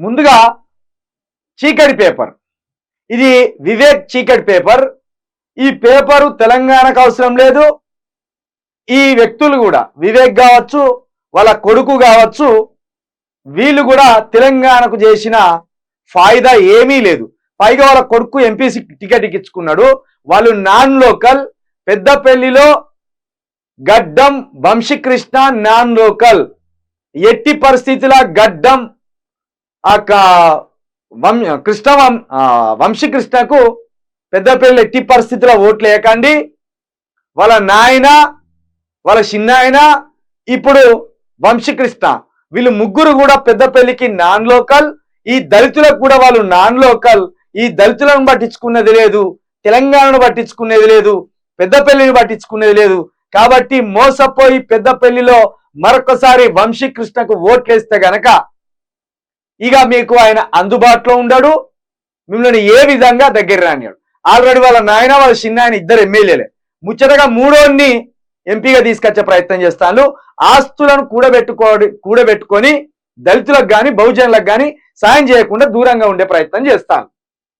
ముందుగా చీకటి పేపర్, ఇది వివేక్ చీకటి పేపర్. ఈ పేపరు తెలంగాణకు అవసరం లేదు. ఈ వ్యక్తులు కూడా వివేక్ కావచ్చు, వాళ్ళ కొడుకు కావచ్చు, వీళ్ళు కూడా తెలంగాణకు చేసిన ఫాయిదా ఏమీ లేదు. పైగా వాళ్ళ కొడుకు ఎంపీసీ టికెట్ ఇచ్చుకున్నాడు. వాళ్ళు నాన్ లోకల్. పెద్దపల్లిలో గడ్డం వంశీకృష్ణ నాన్ లోకల్. ఎట్టి పరిస్థితుల గడ్డం వంశీకృష్ణకు పెద్దపల్లి ఎట్టి పరిస్థితుల ఓట్లు వేయకండి. వాళ్ళ నాయన, వాళ్ళ చిన్నాయన, ఇప్పుడు వంశీకృష్ణ, వీళ్ళు ముగ్గురు కూడా పెద్దపల్లికి నాన్ లోకల్. ఈ దళితులకు కూడా వాళ్ళు నాన్ లోకల్. ఈ దళితులను పట్టించుకున్నది లేదు, తెలంగాణను పట్టించుకునేది లేదు, పెద్దపల్లిని పట్టించుకునేది లేదు. కాబట్టి మోసపోయి పెద్దపల్లిలో మరొకసారి వంశీకృష్ణకు ఓట్లేస్తే గనక ఇక మీకు ఆయన అందుబాటులో ఉండడు, మిమ్మల్ని ఏ విధంగా దగ్గర రానియాడు. ఆల్రెడీ వాళ్ళ నాయన, వాళ్ళ చిన్నాయన ఇద్దరు ఎమ్మెల్యేలే. ముచ్చటగా మూడోని ఎంపీగా తీసుకొచ్చే ప్రయత్నం చేస్తాను. ఆస్తులను కూడబెట్టుకొని దళితులకు కానీ బహుజనులకు కానీ సాయం చేయకుండా దూరంగా ఉండే ప్రయత్నం చేస్తాను.